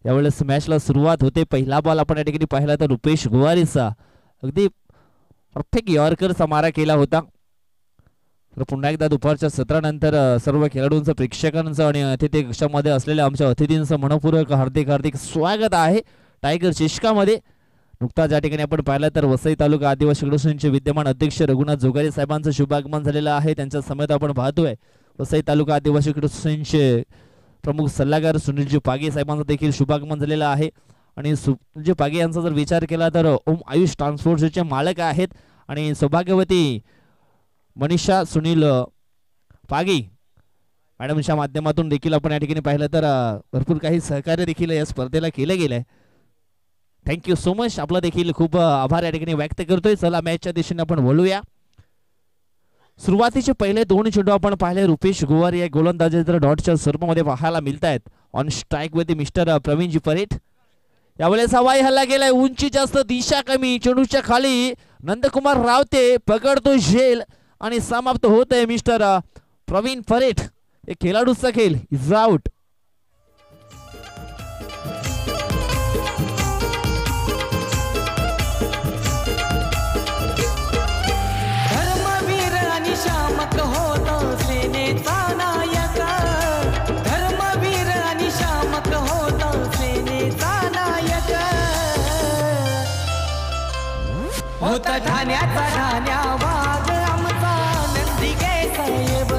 यावेळेस मॅचला सुरुवात होते. पहिला बॉल आपण या ठिकाणी पाहिला तर रुपेश गुवारीचा अगदी परफेक्ट यॉर्करचा मारा केला होता. तर पुन्हा एकदा दुपारच्या सत्रानंतर सर्व खेळाडूंचं, प्रेक्षकांचं आणि अतिथी कक्षामध्ये असलेल्या आमच्या अतिथींचं मनपूर्वक हार्दिक हार्दिक स्वागत आहे टायगर चषकामध्ये. नुकताच या ठिकाणी आपण पाहिलं तर वसई तालुका आदिवासी क्रीडा संघाचे विद्यमान अध्यक्ष रघुनाथ जोगारे साहेबांचं शुभागमन झालेलं आहे. त्यांच्या समेत आपण पाहतोय वसई तालुका आदिवासी क्रीडा संघाचे प्रमुख सल्लागार सुनीलजी पागे साहेबांचं देखील शुभागमन झालेलं आहे. आणि सुनीलजी पागे यांचा जर विचार केला तर ओम आयुष ट्रान्सपोर्टचे मालक आहेत आणि सौभाग्यवती मनीषा सुनील पागी मॅडमच्या माध्यमातून देखील आपण या ठिकाणी पाहिलं तर भरपूर काही सहकार्य देखील या स्पर्धेला केलं गेलंय. Thank you so much. आपला देखील खूप आभार या ठिकाणी व्यक्त करतोय. चला मॅचच्या दिशेने आपण बोलूया. सुरुवातीचे पहिले 2 चेंडू आपण पाहिले रुपेश गुवारी या गोलंदाजी डॉटच्या स्वरूपामध्ये पाहायला मिळत आहेत. ऑन स्ट्राईक वरती मिस्टर प्रवीणजी परेठ. यावेळेस हवाई हल्ला गेलाय, उंची जास्त दिशा कमी, चेंडूच्या खाली नंदकुमार रावते पकडतो झेल आणि समाप्त होत आहे मिस्टर प्रवीण परेठ. एक खेळाडूचा खेळ इज आउट. धर्मवीर आणि शामक होत सेनेचा नायक, धर्मवीर आणि शामक होत सेनेचा नायक, होत ठाण्याचा ठाण्या वाघ आमचा नंदिके साहेब,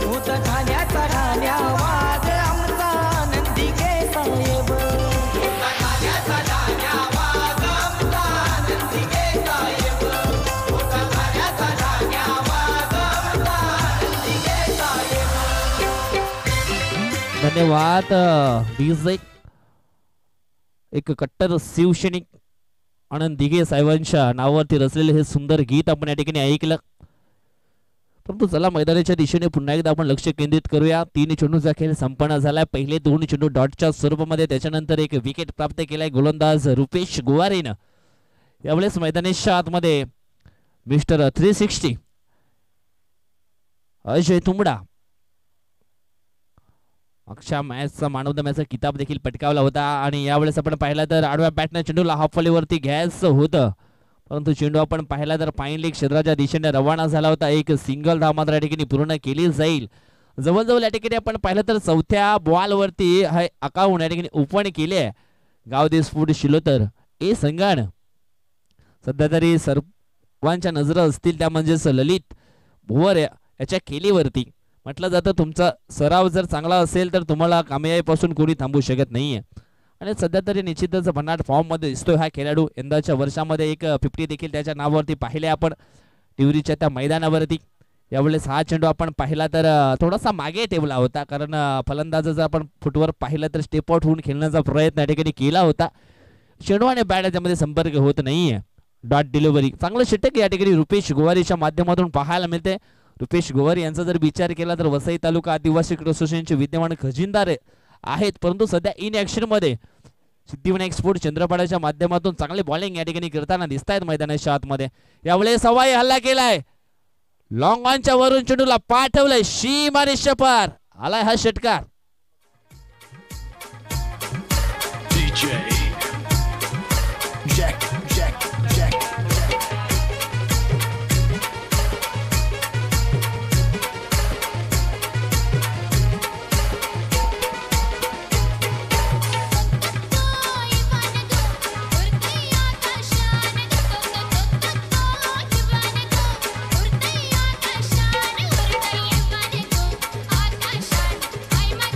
होत ठाण्याचा ठाण्या वाघ आमचा नंदिके साहेब, होत ठाण्याचा ठाण्या वाघ आमचा नंदिके साहेब, होत ठाण्याचा ठाण्या वाघ आमचा नंदिके साहेब. धन्यवाद डीजे. एक कट्टर शिवसैनिक आनंद दिघे साहेबांच्या नावावरती रचलेले हे सुंदर गीत आपण या ठिकाणी ऐकलं. परंतु चला मैदानाच्या दिशेने पुन्हा एकदा आपण लक्ष केंद्रित करूया. 3 चेंडूचा खेळ संपन्न झालाय. पहिले 2 चेंडू डॉटच्या स्वरूपामध्ये, त्याच्यानंतर एक विकेट प्राप्त केलाय गोलंदाज रुपेश गुवारेनं. यावेळेस मैदानाच्या आतमध्ये मिस्टर 360 अजय तुंबडा अक्षा मॅचचा मॅन ऑफ द मॅचचा किताब देखील पटकावला होता. आणि यावेळेस आपण पाहिला तर आडव्या बॅटने चेंडूला हाफ वॉलीवरती घ्यायचं होतं, परंतु चेंडू आपण पाहिला तर फाईन लेग क्षेत्राच्या दिशेने रवाना झाला होता. एक सिंगल धाव मात्र या ठिकाणी पूर्ण केली जाईल. जवळजवळ या ठिकाणी आपण पाहिलं तर 4थ्या बॉलवरती हा अकाउंट या ठिकाणी ओपन केले गावदेश फूड शिलोतर ए संघानं. सध्या तरी सर्वांच्या नजरा असतील त्या म्हणजेच ललित भुवर याच्या केलीवरती. म्हटलं जातं तुमचा सराव जर चांगला असेल तर तुम्हाला कामयाबीपासून कोणी थांबू शकत नाहीये. आणि सध्या तरी निश्चितच भन्नाट फॉर्म मध्ये दिसतोय हा खेळाडू. यंदाच्या वर्षामध्ये एक 50 देखील त्याच्या नावावरती पाहिले आपण टिवरीच्या त्या मैदानावरती. यावेळेस हा चेंडू आपण पाहिला तर थोडासा मागे ठेवला होता, कारण फलंदाज जर आपण फुटवर पाहिलं तर स्टेप आउट होऊन खेळण्याचा प्रयत्न या ठिकाणी केला होता. चेंडू आणि बॅट याच्यामध्ये संपर्क होत नाहीये. डॉट डिलिव्हरी चांगलं षटक या ठिकाणी रुपेश गुवारीच्या माध्यमातून पाहायला मिळते. रुपेश गुवारी यांचा जर विचार केला तर वसई तालुका आदिवासी क्रीडा असोसिएशनचे विद्यमान खजिनदार आहेत, परंतु सध्या इन ऍक्शन मध्ये सिद्धिविनायक स्पोर्ट चंद्रपाड्याच्या माध्यमातून चांगले बॉलिंग या ठिकाणी करताना दिसत आहेत मैदानाच्या आतमध्ये. यावेळेस हवाई हल्ला केलाय, लॉंग ऑनच्या वरून चेंडूला पाठवलंय सीमारे शपार आलाय हा षटकार.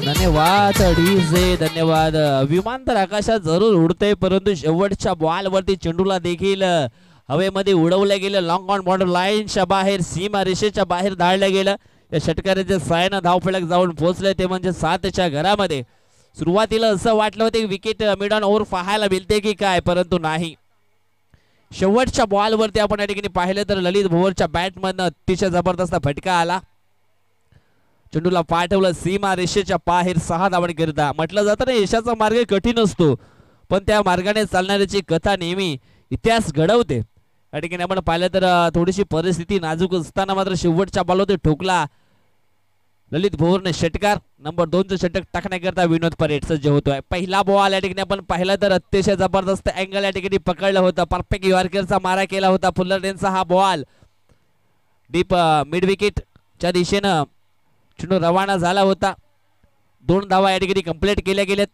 धन्यवाद डीजे, धन्यवाद. विमानतळ आकाशात जरूर उडते, परंतु शेवटच्या बॉलवरती चेंडूला देखील हवेमध्ये उडवलं गेलं. लॉंग ऑन बॉर्डर लाईनच्या बाहेर सीमा रेषेच्या बाहेर धाडलं गेलं. या षटकाराचे सायना धावफलक जाऊन पोहोचले ते म्हणजे 7च्या घरामध्ये. सुरुवातीला असं वाटलं होतं की विकेट मिड ऑन ओव्हर पाहायला मिळते की काय, परंतु नाही. शेवटच्या बॉलवरती आपण या ठिकाणी पाहिलं तर ललित भुवरच्या बॅटमधनं अतिशय जबरदस्त फटका आला. चेंडूला पाठवलं सीमा रेषेच्या बाहेर 6 धावांकरिता. म्हटलं जातं ना यशाचा मार्ग कठीण असतो, पण त्या मार्गाने चालणाऱ्याची कथा नेहमी इतिहास घडवते. या ठिकाणी आपण पाहिलं तर थोडीशी परिस्थिती नाजूक असताना मात्र शेवटच्या बॉलवरती ठोकला ललित भोवरने षटकार नंबर 2चं षटक टाकण्याकरता विनोद परेड सज्ज होतोय. पहिला बॉल या ठिकाणी आपण पाहिला तर अतिशय जबरदस्त अँगल या ठिकाणी पकडलं होतं. परफेक्ट यॉर्करचा मारा केला होता. फुलरडेनचा हा बॉल डीप मिड विकेटच्या दिशेनं चेंडू रवाना झाला होता. 2 धावा या ठिकाणी कंप्लीट केल्या गेल्यात.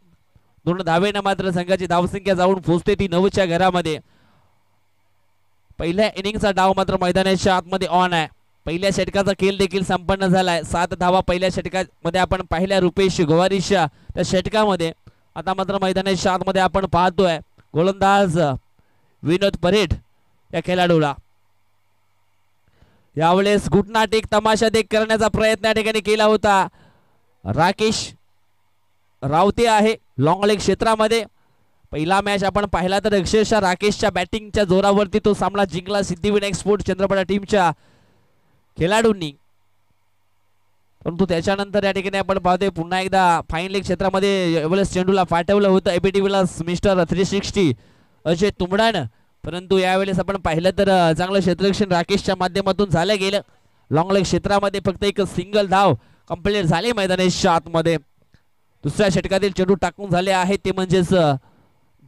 2 धावेनं मात्र संघाची धावसंख्या जाऊन पोहोचते ती 9च्या घरामध्ये. पहिल्या इनिंगचा डाव मात्र मैदानाच्या आतमध्ये ऑन आहे. पहिल्या षटकाचा खेळ देखील संपन्न झालाय. 7 धावा पहिल्या षटकामध्ये आपण पाहिल्या रुपेश गोवारीच्या त्या षटकामध्ये. आता मात्र मैदानाच्या आतमध्ये आपण पाहतोय गोलंदाज विनोद परेड या खेळाडूला यावेळेस घुटना टेक तमाशा देख करण्याचा प्रयत्न या ठिकाणी केला होता. राकेश रावते आहे लॉंग लेग क्षेत्रामध्ये. पहिला मॅच आपण पाहिला तर अक्षरशः राकेशच्या बॅटिंगच्या जोरावरती तो सामना जिंकला सिद्धिविनायक स्पोर्ट्स चंद्रपडा टीमच्या खेळाडूंनी. परंतु त्याच्यानंतर या ठिकाणी आपण पाहतोय पुन्हा एकदा फाईन लेग क्षेत्रामध्ये यावेळेस चेंडूला फाटवलं होतं एबीटी विलास मिस्टर 360 अजय तुंबडानं. परंतु यावेळेस आपण पाहिलं तर चांगलं क्षेत्ररक्षण राकेशच्या माध्यमातून झालं गेलं. लॉंग लेग क्षेत्रामध्ये फक्त एक सिंगल धाव कंप्लीट झाली मैदानाच्या आतमध्ये. दुसऱ्या षटकातील चेंडू टाकून झाले आहेत ते म्हणजेच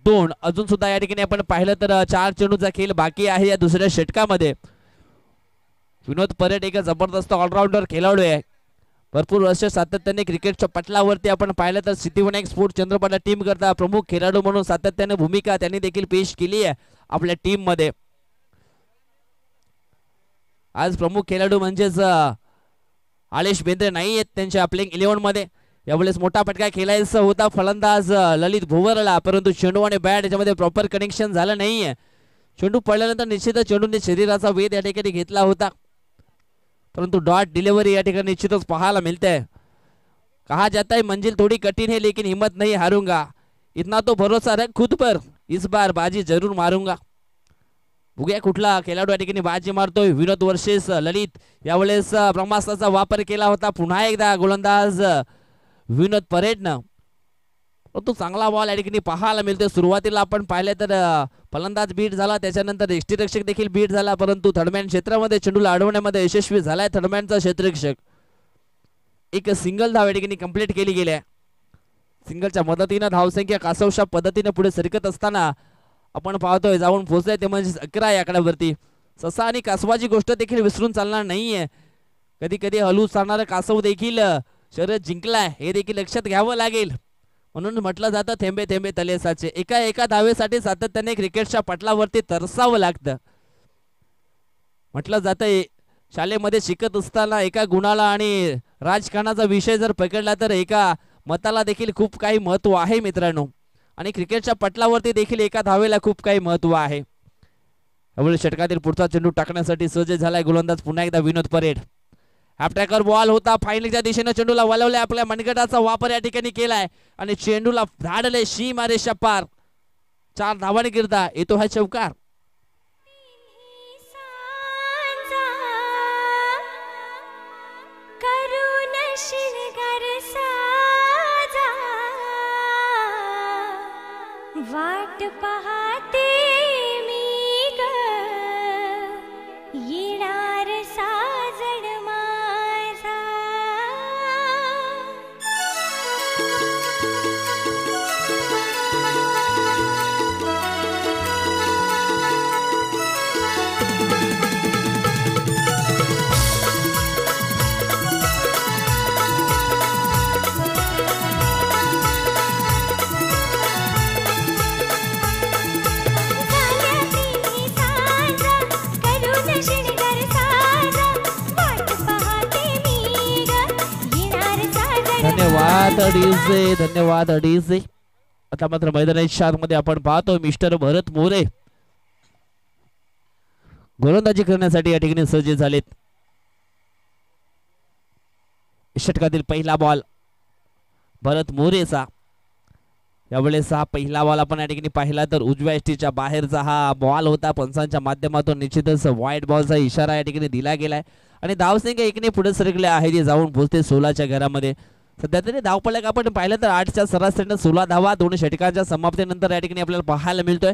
2. अजून सुद्धा या ठिकाणी आपण पाहिलं तर 4 चेंडूचा खेळ बाकी आहे या दुसऱ्या षटकामध्ये. विनोद परेड एक जबरदस्त ऑलराऊंडर खेळाडू आहे. भरपूर वर्ष सातत्याने क्रिकेटच्या पटलावरती आपण पाहिलं तर सिद्धिविनायक स्पोर्ट्स चंद्रपडा टीम करता प्रमुख खेळाडू म्हणून सातत्याने भूमिका त्यांनी देखील पेश केली आहे आपल्या टीम मध्ये. आज प्रमुख खेळाडू म्हणजेच आलेश बेंद्रे नाही आहेत त्यांच्या प्लेइंग 11 मध्ये. यावेळेस मोठा फटका खेळायचा होता फलंदाज ललित भोवरला, परंतु चेंडू आणि बॅट याच्यामध्ये प्रॉपर कनेक्शन झालं नाहीये. चेंडू पडल्यानंतर निश्चितच चेंडूने शरीराचा वेध या ठिकाणी घेतला होता, परंतु डॉट डिलीवरी या ठिकाणी निश्चितच पाहायला मिलते. कहा जाता है मंजिल थोड़ी कठिन है लेकिन हिम्मत नहीं हारूंगा, इतना तो भरोसा रख खुद पर, इस बार बाजी जरूर मारूंगा. बघूया कुठला खेळाडू या ठिकाणी बाजी मारतोय. विनोद वर्सेस ललित. यावेळेस ब्रह्मास्त्राचा वापर केला होता पुन्हा एकदा गोलंदाज विनोद परेडनं. तो चांगला बॉल या ठिकाणी पाहायला मिळतोय. सुरुवातीला आपण पाहिले तर फलंदाज बीट झाला, त्याच्यानंतर यष्टीरक्षक देखील बीट झाला, परंतु थर्डमॅन क्षेत्रामध्ये चेंडूला अडवण्यामध्ये यशस्वी झालाय थर्डमॅनचा क्षेत्ररक्षक. एक सिंगल धाव या ठिकाणी कंप्लीट केली गेली आहे. सिंगलच्या मदतीने धावसंख्या कासवशा पद्धतीने पुढे सरकत असताना आपण पाहतोय जाऊन पोहोचले ते म्हणजे 11 या आकड्यावरती. ससा आणि कासवाची गोष्ट देखील विसरून चालणार नाहीये. कधी कधी हलू चालणारा कासव देखील शर्यत जिंकलाय हे देखील लक्षात घ्यावं लागेल. म्हणून म्हटलं जातं थेंबे थेंबे तले साचे. एका धावेसाठी सातत्याने क्रिकेटच्या पटलावरती तरसावं लागतं. म्हटलं जातं शाळेमध्ये शिकत असताना एका गुणाला आणि राजकारणाचा विषय जर पकडला तर एका मताला देखील खूप काही महत्व आहे मित्रांनो, आणि क्रिकेटच्या पटलावरती देखील एका धावेला खूप काही महत्व आहे. यावेळी षटकातील पुढचा चेंडू टाकण्यासाठी सज्ज झालाय गोलंदाज पुन्हा एकदा विनोद परेड. हॅपटॅकर बॉल होता फायनलच्या दिशेने चेंडूला वळवले, आपल्या मनगटाचा वापर या ठिकाणी केलाय आणि चेंडूला धाडले सीमारेषा पार. 4 धावांकरिता येतो हा चौकार. वाट पाहते मी ग येणार साजण माझा. धन्यवाद डीजे, धन्यवाद डीजे. आता मात्र मैदानाच्या आतमध्ये आपण पाहतो मिस्टर भरत मोरे गोलंदाजी करण्यासाठी या ठिकाणी सज्ज झालेत. षटकातील पहिला बॉल भरत मोरेचा. यावेळेस हा पहिला बॉल आपण या ठिकाणी पाहिला तर उजव्या एसटीच्या बाहेरचा हा बॉल होता. पंचांच्या माध्यमातून निश्चितच व्हाईट बॉलचा इशारा या ठिकाणी दिला गेलाय आणि धावसंख्या एकने पुढे सरकले आहे जे जाऊन पोहोचते 16च्या घरामध्ये. सध्या तरी धावपळक आपण पाहिलं तर 8च्या सरासरीने 16 धावा 2 षटकांच्या समाप्तीनंतर या ठिकाणी आपल्याला पाहायला मिळतोय.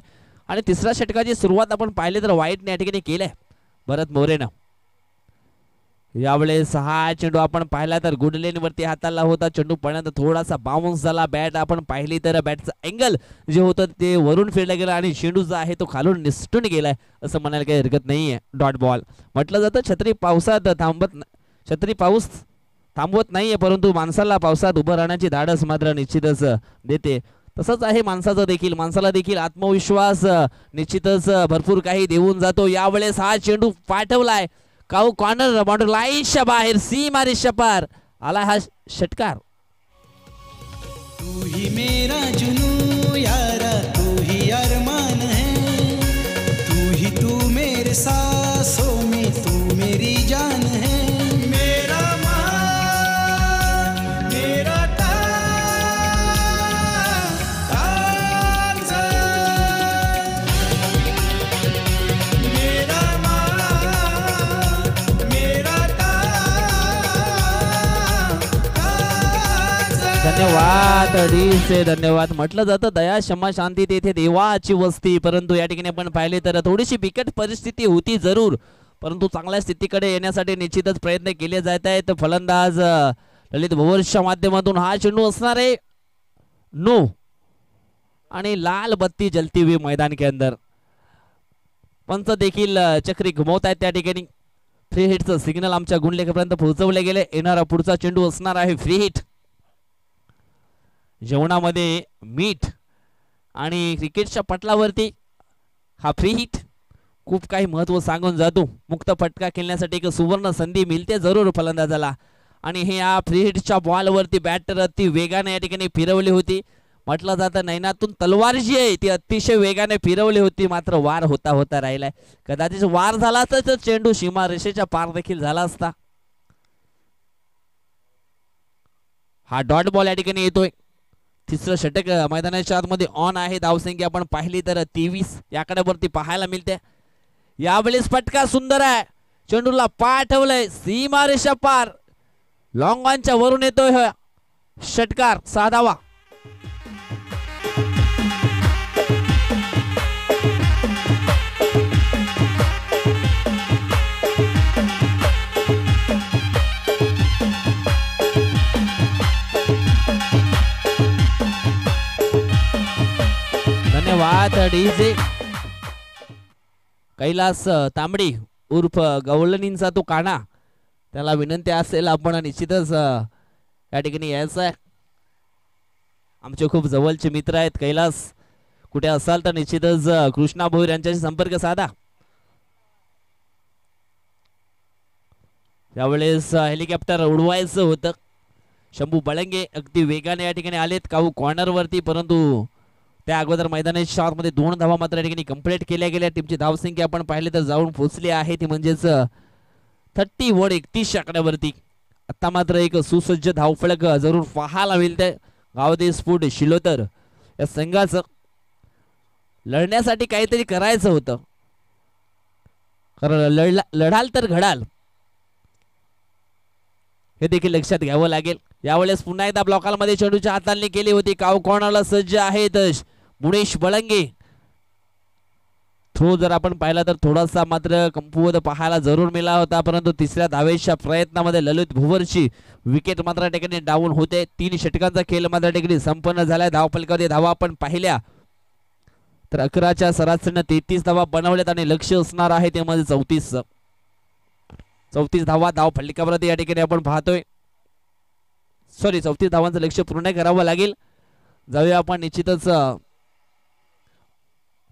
आणि तिसऱ्या षटकाची सुरुवात आपण पाहिली तर व्हाईटने या ठिकाणी केलंय भरत मोरेनं. यावेळेस हा चेंडू आपण पाहिला तर गुडलेन वरती हाताला होता. चेंडू पडल्यानंतर थोडासा बाउन्स झाला. बॅट आपण पाहिली तर बॅटचं अँगल जे होतं ते वरून फिरला गेला आणि चेंडू जो आहे तो खालून निसटून गेलाय असं म्हणायला काही हरकत नाहीये. डॉट बॉल म्हटलं जातं. छत्री पाऊस थांबवत नाहीये, परंतु माणसाला पावसात उभं राहण्याची धाडस मात्र निश्चितच देते. तसंच आहे माणसाचं देखील. माणसाला देखील आत्मविश्वास निश्चितच भरपूर काही देऊन जातो. यावेळेस हा चेंडू पाठवलाय काऊ कॉर्नर बाउंड्री लाईनच्या बाहेर सीमा रेषेच्या पार आला हा षटकार. तू ही मेरा जुनू यारा, तू ही अरमान है, तू मेरे सांसों में, तू मेरी जान है. मेरा मान, मेरा ताज, मेरा मान, मेरा ताज. धन्यवाद अडीचे धन्यवाद. म्हटलं जातं दया क्षमा शांती तेथे देवाची वस्ती, परंतु या ठिकाणी आपण पाहिले तर थोडीशी बिकट परिस्थिती होती जरूर, परंतु चांगल्या स्थितीकडे येण्यासाठी निश्चितच प्रयत्न केले जात आहेत. फलंदाज ललित भुवरच्या माध्यमातून हा चेंडू असणार आहे नो आणि लाल बत्ती जलती हुई मैदान के अंदर. पंच देखील चक्री घुमवत आहेत त्या ठिकाणी. फ्री हिटचं सिग्नल आमच्या गुणलेखापर्यंत पोहोचवले गेले. येणारा पुढचा चेंडू असणार आहे फ्री हिट. जेवणामध्ये मीठ आणि क्रिकेटच्या पटलावरती हा फ्री हिट खूप काही महत्व सांगून जातो. मुक्त फटका खेळण्यासाठी एक सुवर्ण संधी मिळते जरूर फलंदाजाला. आणि हे या फ्री हिटच्या बॉलवरती बॅटर अति वेगाने या ठिकाणी फिरवली होती. म्हटलं जातं नैनातून तलवार जी आहे ती अतिशय वेगाने फिरवली होती, मात्र वार होता होता राहिलाय. कदाचित वार झाला तर चेंडू सीमा रेषेच्या पार देखील झाला असता. हा डॉट बॉल या ठिकाणी येतोय. तिसरं षटक मैदानाच्या आतमध्ये ऑन आहे. धावसंख्या आपण पाहिली तर 23 या आकड्यावरती पाहायला मिळते. यावेळेस फटका सुंदर आहे. चेंडूला पाठवलंय सीमा रेषा पार. लॉंग ऑनच्या वरून येतोय षटकार 6 धावा. धन्यवाद डीजे. कैलास तांबडी उर्फ गवळणींचा तो काना, त्याला विनंती असेल आपण निश्चितच या ठिकाणी यायचं आहे. आमचे खूप जवळचे मित्र आहेत. कैलास कुठे असाल तर निश्चितच कृष्णा भोईर यांच्याशी संपर्क साधा. यावेळेस हेलिकॉप्टर उडवायचं होतं. शंभू बळंगे अगदी वेगाने या ठिकाणी आलेत काऊ कॉर्नर वरती, परंतु त्या अगोदर मैदानाच्या शॉटमध्ये 2 धावा मात्र या ठिकाणी कंप्लीट केल्या गेल्या. टीमची धावसंख्या आपण पाहिले तर जाऊन पोहोचली आहे ती म्हणजेच 30 आकड्यावरती. आता मात्र एक सुसज्ज धावफलक जरूर पाहायला मिळते. गावदेश स्फोट शिलोतर या संघाचं लढण्यासाठी काहीतरी करायचं होतं, कारण लढाल तर घडाल हे देखील लक्षात घ्यावं लागेल. यावेळेस पुन्हा एकदा ब्लॉकामध्ये चेंडूच्या हाताळणी केली होती. काऊ कॉर्नरला सज्ज आहेत मुणेश बळंगे. थ्रो जर आपण पाहिला तर थोडासा मात्र कमकुवत पाहायला जरूर मिळाला होता, परंतु तिसऱ्या धावेच्या प्रयत्नामध्ये ललित भुवरची विकेट मात्र ठिकाणी डाऊन होते. 3 षटकांचा खेळ मात्र ठिकाणी संपन्न झालाय. धावफलकामध्ये धावा आपण पाहिल्या तर 11च्या सरासरीने 33 धावा बनवल्यात आणि लक्ष असणार आहे ते म्हणजे 34 धावा धावफलकावरती या ठिकाणी आपण पाहतोय. 34 धावांचं लक्ष पूर्ण करावं लागेल. जाऊया आपण निश्चितच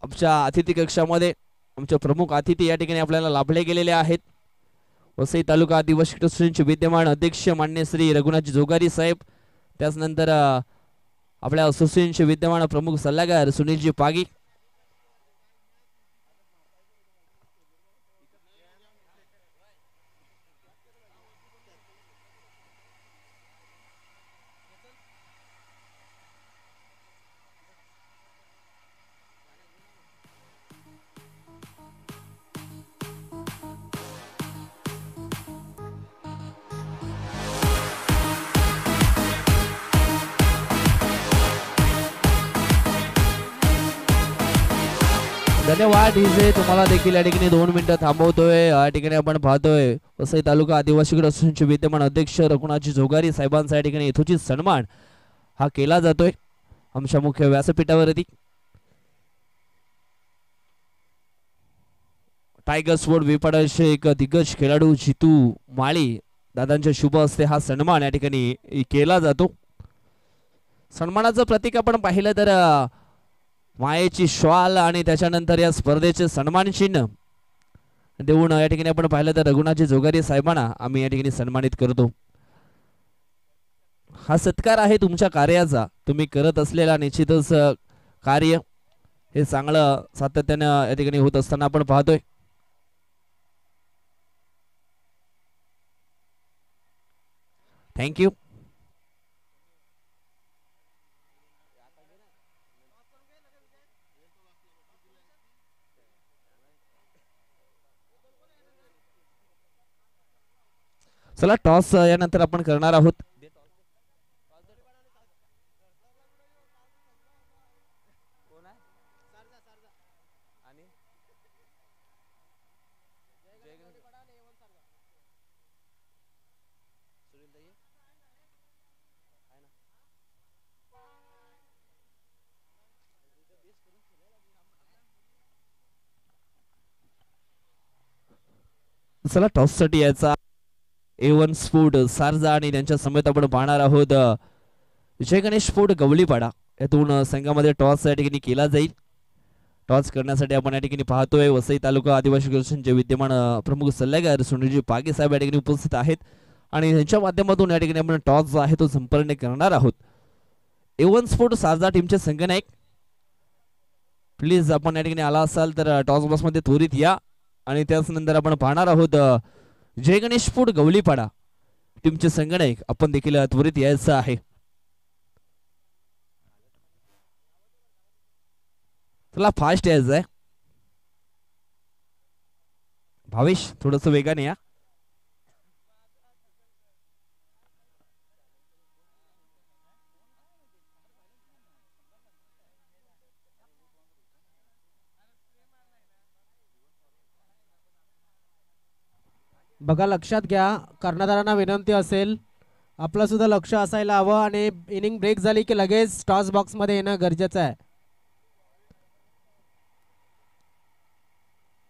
आमच्या अतिथी कक्षामध्ये. आमचे प्रमुख अतिथी या ठिकाणी आपल्याला लाभले गेलेले आहेत. वसई तालुका आदिवासी ट्रस्टचे विद्यमान अध्यक्ष मान्य श्री रघुनाथ जोगारी साहेब, त्याचनंतर आपल्या असोसिएशनचे विद्यमान प्रमुख सल्लागार सुनीलजी पागी, धन्यवाद डीजे, तुम्हाला देखील या ठिकाणी 2 मिनिटं थांबवतोय. या ठिकाणी आपण पाहतोय वसई तालुका आदिवासी असोसिएशनचे विद्यमान अध्यक्ष रघुनाथजी जोगारी साहेबांचा या ठिकाणी यथोचित सन्मान हा केला जातोय आमच्या मुख्य व्यासपीठावरती. टायगर स्पोर्ट विपाडाचे एक दिग्गज खेळाडू जितू माळी दादांच्या शुभ हस्ते हा सन्मान या ठिकाणी केला जातो. सन्मानाचं प्रतीक आपण पाहिलं तर मायेची श्वाल आणि त्याच्यानंतर या स्पर्धेचे सन्मान चिन्ह देऊन या ठिकाणी आपण पाहिलं तर रघुनाथजी जोगारी साहेबांना आम्ही या ठिकाणी सन्मानित करतो. हा सत्कार आहे तुमच्या कार्याचा. तुम्ही करत असलेला निश्चितच कार्य हे चांगलं सातत्यानं या ठिकाणी होत असताना आपण पाहतोय. थँक्यू. चला टॉस यानंतर आपण करणार आहोत. चला टॉस साठी याचा A1 स्पोर्ट सारजा आणि त्यांच्या समेत आपण पाहणार आहोत जय गणेश स्पोर्ट गवळीपाडा यातून संघामध्ये टॉस या ठिकाणी केला जाईल. टॉस करण्यासाठी आपण या ठिकाणी पाहतोय वसई तालुका आदिवासी असोसिएशनचे विद्यमान प्रमुख सल्लागार सुनीलजी पागे साहेब या ठिकाणी उपस्थित आहेत आणि त्यांच्या माध्यमातून या ठिकाणी आपण टॉस जो आहे तो संपन्न करणार आहोत. A1 स्पोर्ट सारजा टीमचे संघनायक प्लीज आपण या ठिकाणी आला असाल तर टॉस बॉक्स मध्ये त्वरित या आणि त्याच नंतर आपण पाहणार आहोत जय गणेश स्पोर्ट गवळीपाडा टीमचे संघनायक आपण देखील त्वरित यायचं आहे. चला फास्ट यायचं आहे. भावेश थोडस वेगाने या. बघा लक्षात घ्या, कर्णधारांना विनंती असेल आपलं सुद्धा लक्ष असायला हवं आणि इनिंग ब्रेक झाली की लगेच टॉस बॉक्स मध्ये येणं गरजेचं आहे.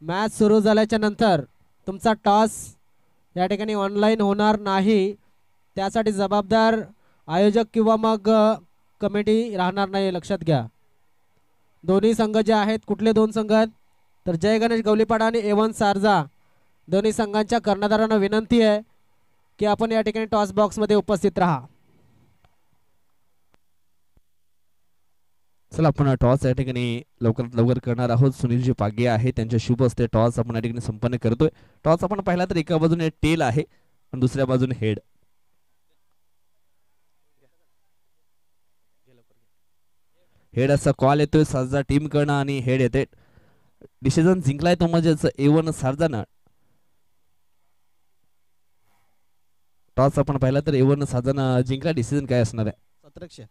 मॅच सुरू झाल्याच्या नंतर तुमचा टॉस या ठिकाणी ऑनलाईन होणार नाही. त्यासाठी जबाबदार आयोजक किंवा मग कमिटी राहणार नाही, लक्षात घ्या. दोन्ही संघ जे आहेत, कुठले दोन संघ आहेत तर जय गणेश गवळीपाडा आणि A1 सारजा, दोन्ही संघांच्या कर्णधारांना विनंती आहे की आपण या ठिकाणी टॉस बॉक्स मध्ये उपस्थित राहा. चला आपण टॉस या ठिकाणी लवकरात लवकर करणार आहोत. सुनीलजी पागे आहे त्यांच्या शुभ हस्ते टॉस आपण या ठिकाणी संपन्न करतोय. टॉस आपण पाहिला तर एका बाजूने टेल आहे आणि दुसऱ्या बाजूने हेड. हेड असा कॉल येतोय सारजा टीम कडनं आणि हेड येते. डिसिजन जिंकलाय तो म्हणजेच A1 सारजानं. टॉस आपण पाहिला तर A1 सारजानं जिंकला. डिसिजन काय असणार आहे? 1700.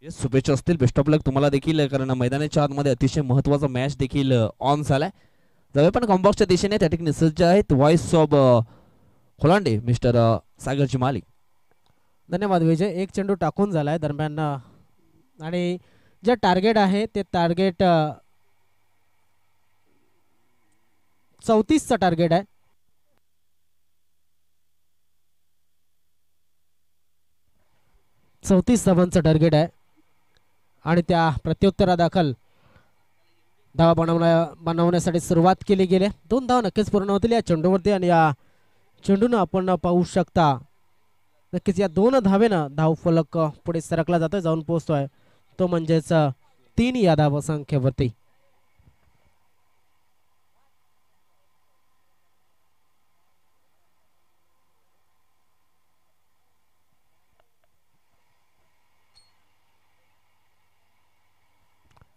येस, शुभेच्छा असतील. बेस्ट ऑफ लक तुम्हाला देखील, कारण मैदानाच्या आतमध्ये अतिशय महत्वाचा मॅच देखील ऑन झालाय. जवळ पण कॉम्बॉक्सच्या दिशेने त्या ठिकाणी सज्ज आहेत व्हॉइस ऑफ होलांडे मिस्टर सागरजी मालिक. धन्यवाद विजय. एक चेंडू टाकून झालाय दरम्यान आणि जे टार्गेट आहे ते टार्गेट 34चं टार्गेट आहे. 34 धावांचं टार्गेट आहे आणि त्या प्रत्युत्तरादाखल धावा बनवण्यासाठी सुरुवात केली गेली. 2 धावा नक्कीच पूर्ण होतील या चेंडूवरती आणि या चेंडूनं आपण पाहू शकता नक्कीच या 2 धावेनं धाव फलक पुढे सरकला जातोय, जाऊन पोहोचतोय तो म्हणजेच 3 या धाव संख्येवरती.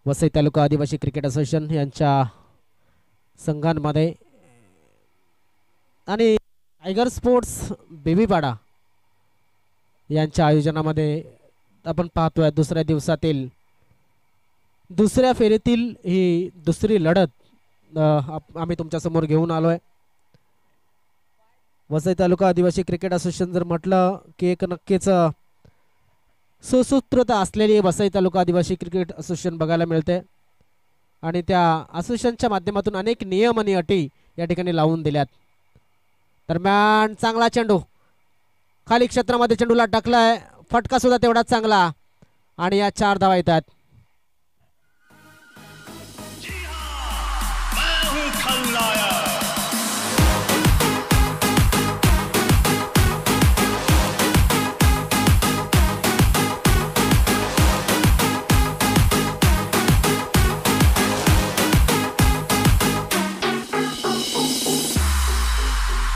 वसई तालुका आदिवासी क्रिकेट असोसिएशन यांच्या संघांमध्ये आणि टायगर स्पोर्ट्स बेबीपाडा यांच्या आयोजनामध्ये आपण पाहतोय दुसऱ्या दिवसातील दुसऱ्या फेरीतील ही दुसरी लढत आम्ही तुमच्यासमोर घेऊन आलोय. वसई तालुका आदिवासी क्रिकेट असोसिएशन जर म्हटलं की एक नक्कीच सुसूत्रता असलेली वसई तालुका आदिवासी क्रिकेट असोसिएशन बघायला मिळते आणि त्या असोसिएशनच्या माध्यमातून अनेक नियम आणि अटी या ठिकाणी लावून दिल्यात. दरम्यान चांगला चेंडू खाली क्षेत्रामध्ये चेंडूला टाकलाय, फटका सुद्धा तेवढाच चांगला आणि या 4 धावा येतात.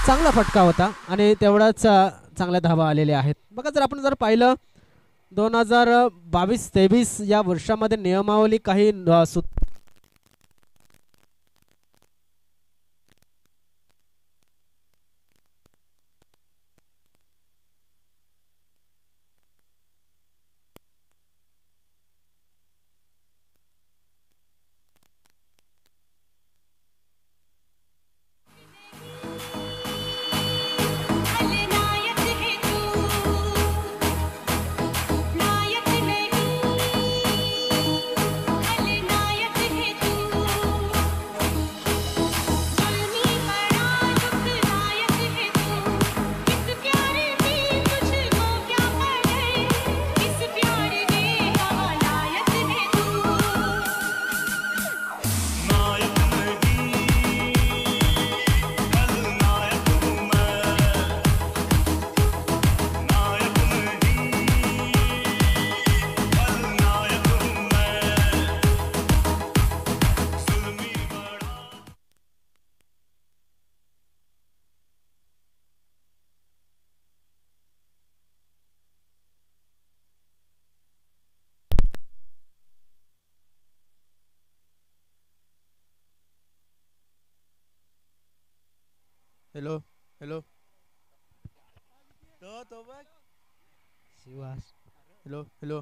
चांगला फटका होता आणि तेवढाच चांगल्या धावा आलेल्या आहेत. बघा जर आपण पाहिलं 2022-23 या वर्षामध्ये नियमावली काही हेलो हेलो तो बघ शिवास. हेलो हेलो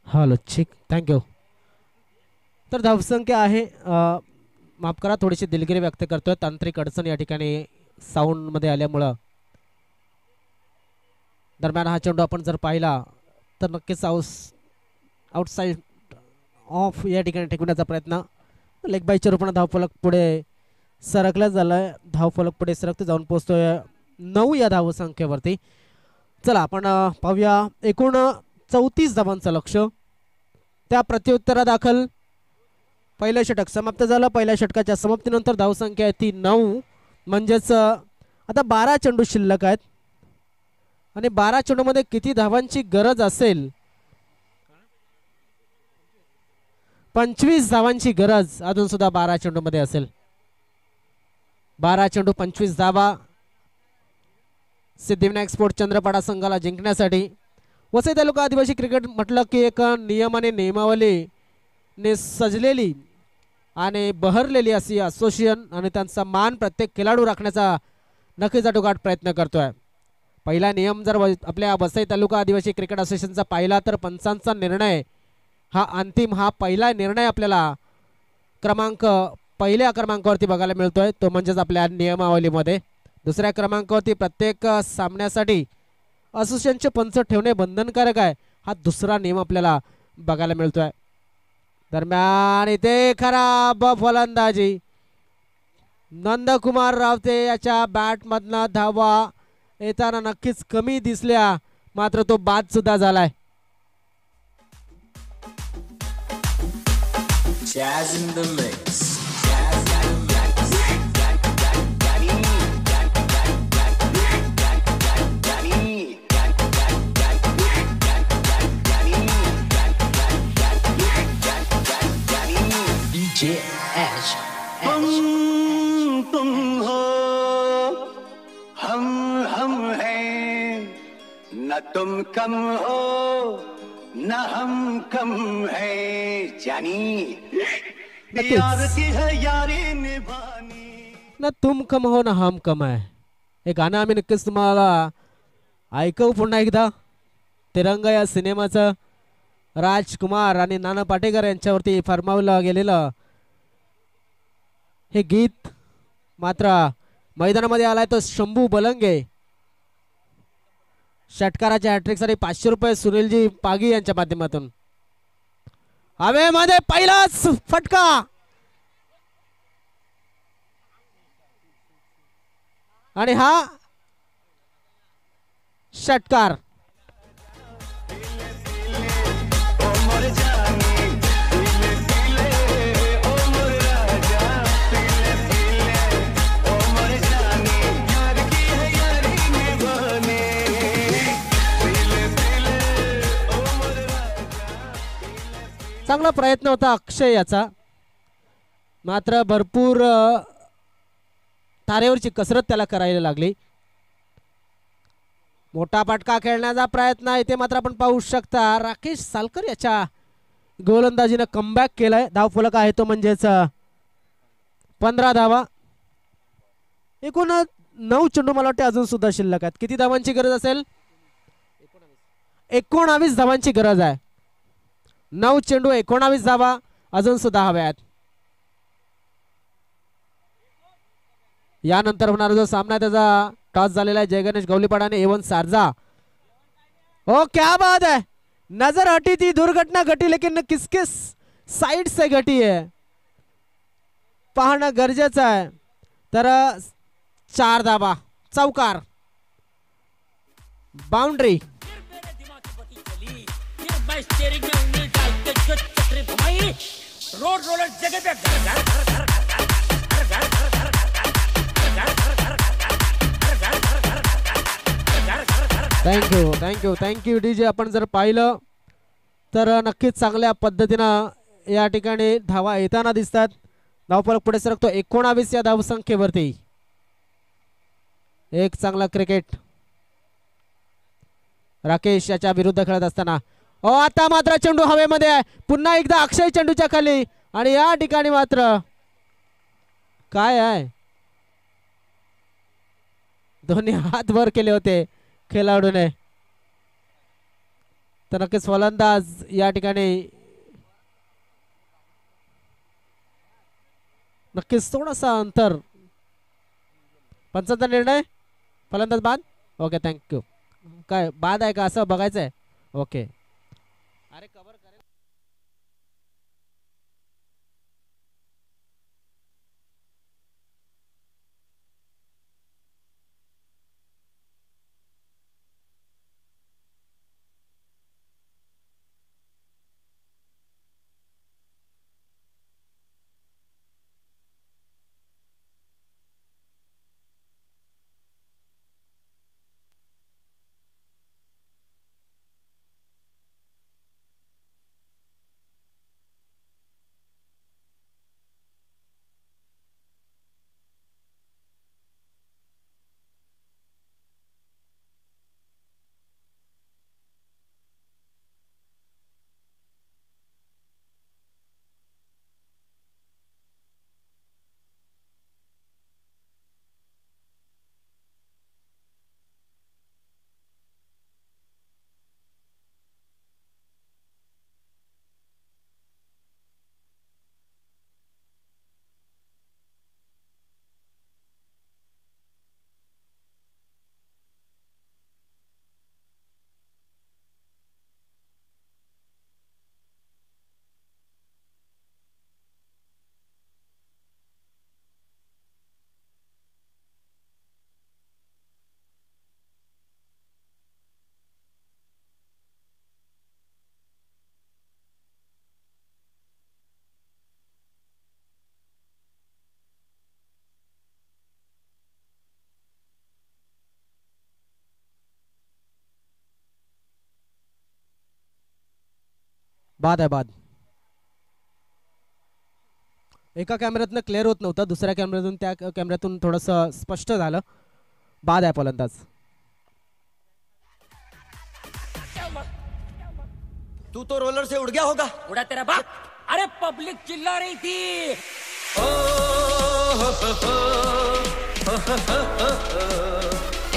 हॅलो ठीक थँक्यू. तर धावसंख्या आहे माफ करा थोडीशी दिलगिरी व्यक्त करतोय, तांत्रिक अडचण या ठिकाणी साऊंडमध्ये आल्यामुळं. दरम्यान हा चेंडू आपण जर पाहिला तर नक्कीच आउटसाईड ऑफ या ठिकाणी टेकविण्याचा प्रयत्न. लेग बायच्या रूपाने धावफलक पुढे सरकला झालाय, धावफलक पुढे सरकते जाऊन पोहोचतोय 9 या धावसंख्येवरती. चला आपण पाहूया एकूण 34 धावांचं लक्ष. त्या प्रत्युत्तरादाखल पहिलं षटक समाप्त झालं. पहिल्या षटकाच्या समाप्तीनंतर धावसंख्या आहे ती 9, म्हणजेच आता 12 चेंडू शिल्लक आहेत आणि 12 चेंडूमध्ये किती धावांची गरज असेल? 25 धावांची गरज अजून सुद्धा 12 चेंडूमध्ये असेल. 12 चेंडू 25 धावा सिद्धिविनायक स्पोर्ट चंद्रपाडा संघाला जिंकण्यासाठी. वसई तालुका आदिवासी क्रिकेट म्हटलं की एक नियम आणि नियमावलीने सजलेली आणि बहरलेली अशी असोसिएशन आणि त्यांचा मान प्रत्येक खेळाडू राखण्याचा नक्कीच आटोकाट प्रयत्न करतोय. पहिला नियम जर आपल्या वसई तालुका आदिवासी क्रिकेट असोसिएशनचा पाहिला तर पंचांचा निर्णय हा अंतिम, हा पहिला निर्णय आपल्याला पहिल्या क्रमांकावरती बघायला मिळतोय, तो म्हणजेच आपल्या नियमावलीमध्ये. दुसऱ्या क्रमांकावरती प्रत्येक सामन्यासाठी असोसिएशनचे पंच ठेवणे बंधनकारक आहे, हा दुसरा नियम आपल्याला बघायला मिळतोय. दरम्यान इथे खराब फलंदाजी, नंदकुमार रावते याच्या बॅटमधनं धावा येताना नक्कीच कमी दिसल्या, मात्र तो बाद सुद्धा झालाय. Jazz in the mix. DJ Ash. तुम हो हम हैं, न तुम कम हो न हम कम है जानी, यार की है यारी निभानी. ना तुम कम हो ना हम कम आहे हे गाणं आम्ही नक्कीच तुम्हाला ऐकवू पुन्हा एकदा. तिरंगा या सिनेमाचं राजकुमार आणि नाना पाटेकर यांच्यावरती फरमावलं गेलेलं हे गीत मात्र मैदानामध्ये आलाय तो शंभू बलंगे. षटकाराच्या हॅट्रिकसाठी 500 रुपये सुनीलजी पागी यांच्या माध्यमातून. हवेमध्ये पहिलाच फटका आणि हा षटकार. चांगला प्रयत्न होता अक्षय याचा, मात्र भरपूर तारेवरची कसरत त्याला करायला लागली. मोठा फटका खेळण्याचा प्रयत्न इथे मात्र आपण पाहू शकता राकेश सालकर याच्या गोलंदाजीनं कमबॅक केलाय. धावफलक आहे तो म्हणजेच 15 धावा. एकूण 9 चेंडू मला वाटते अजून सुद्धा शिल्लक आहेत. किती धावांची गरज असेल? 19 धावांची गरज आहे. 9 चेंडू 19 धावा अजून सुद्धा हव्यात. यानंतर होणारा जो सामना त्याचा टॉस झालेला आहे जय गणेश गौलीपाड़ा ने एवन सारजा. ओ क्या बात है, नजर हटी थी, दुर्घटना घटी लेकिन किस किस साइड से घटी है पाहणं गरजेचं आहे. तर 4 धावा, चौकार, बाउंड्री. रोड रोलर जगह पे थँक्यू थँक्यू थँक्यू डीजे. आपण जर पाहिलं तर नक्कीच चांगल्या पद्धतीनं या ठिकाणी धावा येताना दिसतात. धावफलक पुढे सरकतो 19 या धावसंख्येवरती. एक चांगला क्रिकेट राकेश याच्या विरुद्ध खेळत असताना. आता मात्र चेंडू हवेमध्ये आहे. पुन्हा एकदा अक्षय चेंडूच्या खाली आणि या ठिकाणी मात्र काय आहे, दोन्ही हात वर केले होते खेळाडूने. तर नक्कीच फलंदाज या ठिकाणी नक्कीच थोडासा अंतर. पंचांचा निर्णय, फलंदाज बाद. Okay thank you. काय बाद आहे का असं बघायचं आहे? ओके. अरे कव्हर करेल. बाद आहे बाद. एका कॅमेऱ्यातनं क्लिअर होत नव्हतं, दुसऱ्या कॅमेऱ्यातून त्या कॅमेऱ्यातून थोडंसं स्पष्ट झालं. बाद आहे फलंदाज. तू तो रोलर से उड़ गया होगा. उड़ा तेरा बाप. अरे पब्लिक चिल्ला रही थी.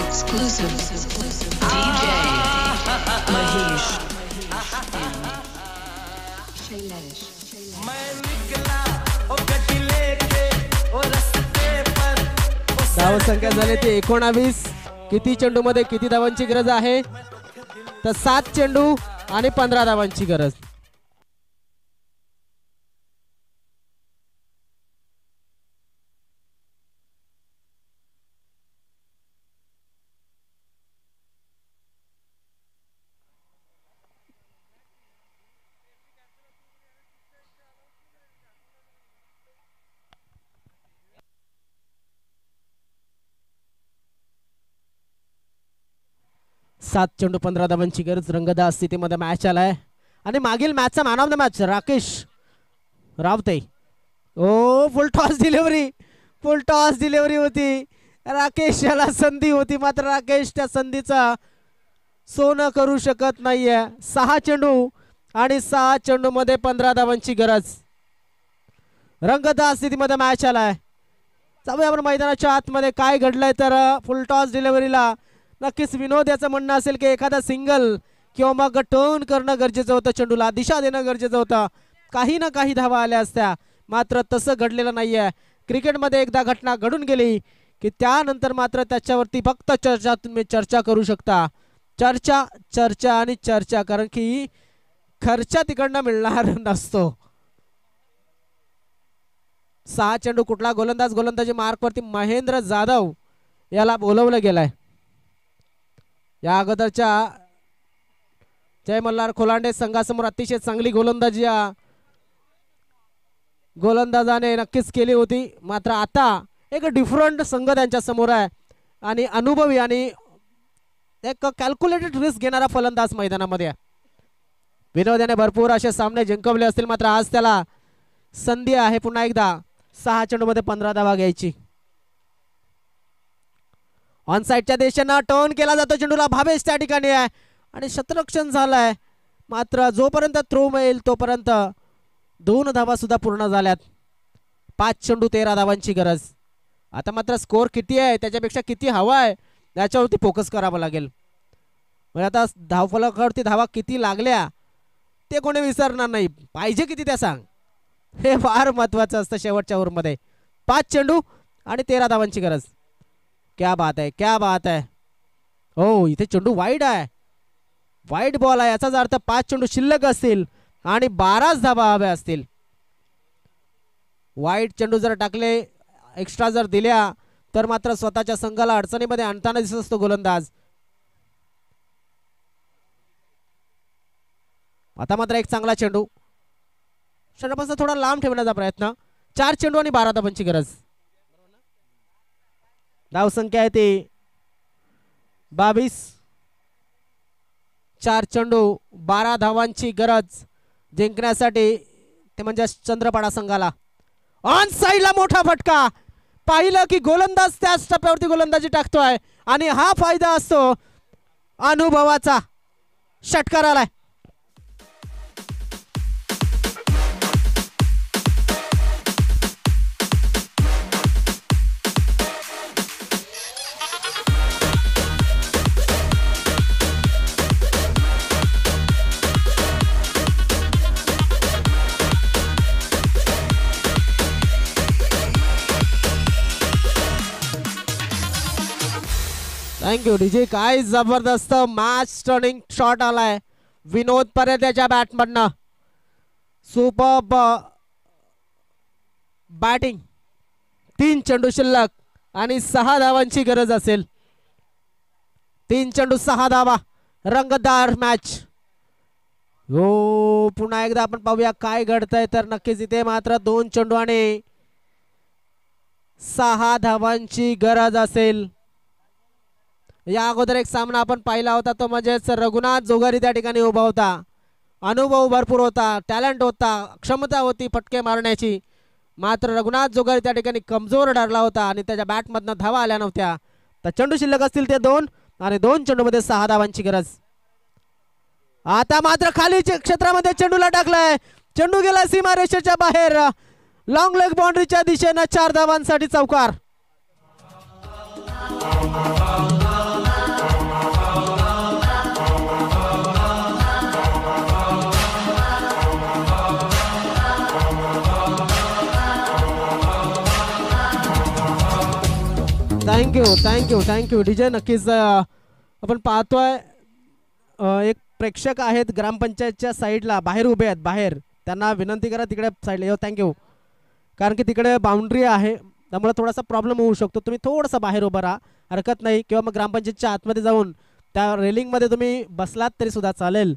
Exclusive DJ Mahesh. धाव संख्या झाली ती 19. किती चेंडू मध्ये किती धावांची गरज आहे तर 7 चेंडू आणि 15 धावांची गरज. सात चेंडू 15 धावांची गरज. रंगतदार स्थितीमध्ये मॅच आलाय आणि मागील मॅचचा man of the match Rakesh Raote. O full toss delivery होती. राकेश याला संधी होती मात्र राकेश त्या संधीचा सोनं करू शकत नाहीये. 6 चेंडू आणि 6 चेंडू मध्ये 15 धावांची गरज. रंगतदार स्थितीमध्ये मॅच आलाय. जाऊया आपण मैदानाच्या आतमध्ये काय घडलंय तर फुल टॉस डिलिव्हरीला नक्कीच विनोद याचं म्हणणं असेल की एखादा सिंगल किंवा मग टर्न करणं गरजेचं होतं. चेंडूला दिशा देणं गरजेचं होतं. काही ना काही धावा आल्या असत्या मात्र तसं घडलेलं नाहीये. क्रिकेटमध्ये एकदा घटना घडून गेली की त्यानंतर मात्र त्याच्यावरती फक्त चर्चा तुम्ही चर्चा करू शकता. चर्चा आणि चर्चा कारण की खर्च तिकडनं मिळणार नसतो. 6 चेंडू कुठला गोलंदाजी मार्कवरती महेंद्र जाधव याला बोलवलं गेलंय. या अगोदरच्या जय मल्हार खोलांडे संघासमोर अतिशय चांगली गोलंदाजी या गोलंदाजाने नक्कीच केली होती मात्र आता एक डिफरंट संघ त्यांच्या समोर आहे आणि अनुभवी आणि एक कॅल्क्युलेटेड रिस्क घेणारा फलंदाज मैदानामध्ये आहे. विनोद याने भरपूर असे सामने जिंकवले असतील मात्र आज त्याला संधी आहे पुन्हा एकदा 6 चेंडू मध्ये 15 धावा घ्यायची. ऑन साइडच्या दिशेनं टर्न केला जातो. चेंडूला भावेश त्या ठिकाणी आहे आणि शतरक्षण झालंय मात्र जोपर्यंत थ्रो मिळेल तोपर्यंत 2 धावा सुद्धा पूर्ण झाल्यात. 5 चेंडू 13 धावांची गरज. आता मात्र स्कोर किती आहे त्याच्यापेक्षा किती हवा आहे याच्यावरती फोकस करावा लागेल. म्हणजे आता धावफलकावरती धावा किती लागल्या ते कोणी विसरणार नाही. पाहिजे किती त्या सांग हे फार महत्वाचं असतं शेवटच्या ओव्हरमध्ये. 5 चेंडू आणि 13 धावांची गरज. क्या बात है. हो इथे चेंडू वाईड आहे. वाईड बॉल आहे याचाच अर्थ 5 चेंडू शिल्लक असतील आणि 12 धावा हव्या असतील. वाईड चेंडू जर टाकले एक्स्ट्रा जर दिल्या तर मात्र स्वतःच्या संघाला अडचणीमध्ये आणताना दिसत असतो गोलंदाज. आता मात्र एक चांगला चेंडू षटकापासून थोडा लांब ठेवण्याचा प्रयत्न. 4 चेंडू आणि 12 धावांची गरज. धाव संख्या आहे ती 22. 4 चेंडू 12 धावांची गरज जिंकण्यासाठी ते म्हणजे चंद्रपाडा संघाला. ऑन साइडला मोठा फटका. पाहिलं की गोलंदाज त्याच टप्प्यावरती गोलंदाजी टाकतोय आणि हा फायदा असतो अनुभवाचा. षटकार आलाय. Thank you DJ. काय जबरदस्त मॅच टर्निंग शॉट आलाय विनोद परदेच्या बॅटमधनं. Superb batting. 3 चेंडू शिल्लक आणि 6 धावांची गरज असेल. 3 चेंडू 6 धावा. रंगतदार मॅच. हो पुन्हा एकदा आपण पाहूया काय घडतंय तर नक्कीच इथे मात्र 2 चेंडू आणि 6 धावांची गरज असेल. या अगोदर एक सामना आपण पाहिला होता तो म्हणजेच रघुनाथ जोगारी त्या ठिकाणी उभा होता. अनुभव भरपूर होता, टॅलेंट होता, क्षमता होती फटके मारण्याची मात्र रघुनाथ जोगारी त्या ठिकाणी कमजोर ठरला होता आणि त्याच्या बॅटमधनं धावा आल्या नव्हत्या. तर चेंडू शिल्लक असतील ते 2 आणि 2 चेंडूमध्ये 6 धावांची गरज. आता मात्र खाली क्षेत्रामध्ये चेंडूला टाकलाय. चेंडू गेला सीमारेषेच्या बाहेर. लॉंग लेग बाउंड्रीच्या दिशेनं 4 धावांसाठी चौकार. Thank you DJ. नक्कीच आपण पाहतोय एक प्रेक्षक आहेत ग्रामपंचायतच्या साईडला बाहेर उभे आहेत बाहेर. त्यांना विनंती करा तिकडे साईडला येऊ. थँक्यू. कारण की तिकडे बाउंड्री आहे त्यामुळे थोडासा प्रॉब्लेम होऊ शकतो. तुम्ही थोडंसं बाहेर उभं राहा, हरकत नाही. किंवा मग ग्रामपंचायतच्या आतमध्ये जाऊन त्या रेलिंगमध्ये तुम्ही बसलात तरी सुद्धा चालेल.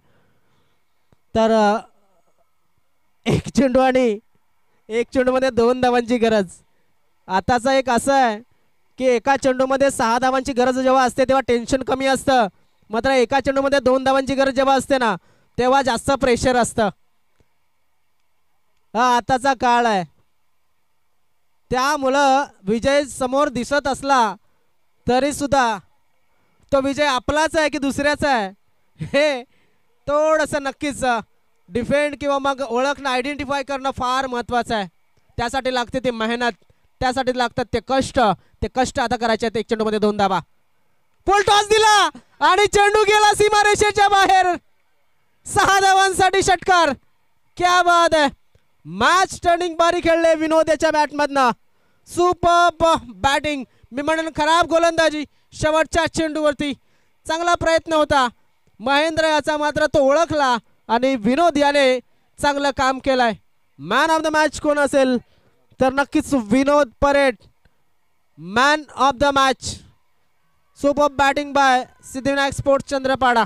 तर एक चेंडू आणि एक चेंडूमध्ये 2 धावांची गरज. आताचा एक असं आहे की एका चेंडूमध्ये 6 धावांची गरज जेव्हा असते तेव्हा टेन्शन कमी असतं. मात्र एका चेंडूमध्ये 2 धावांची गरज जेव्हा असते ना तेव्हा जास्त प्रेशर असतं. हा आताचा काळ आहे. त्यामुळं विजय समोर दिसत असला तरी सुद्धा तो विजय आपलाच आहे की दुसऱ्याचा आहे हे थोडंसं नक्कीच डिफेंड किंवा मग ओळखणं, आयडेंटिफाय करणं फार महत्त्वाचं आहे. त्यासाठी लागते ते मेहनत, त्यासाठी लागतात ते कष्ट आता करायचे आहेत. एक चेंडूमध्ये 2 धावा. फुल टॉस दिला आणि चेंडू गेला सीमारेषेच्या बाहेर. 6 धावांसाठी षटकार. क्या बात आहे. मॅच टर्निंग बारी खेळले विनोद याच्या बॅटमधनं. सुपर बॅटिंग, मी म्हणेन खराब गोलंदाजी शेवटच्या चेंडूवरती. चांगला प्रयत्न होता महेंद्र याचा, मात्र तो ओळखला आणि विनोद याने चांगलं काम केलंय. मॅन ऑफ द मॅच कोण असेल तर नक्कीच विनोद parade man of the match. Super batting bye Siddhivinayak sports Chandrapada.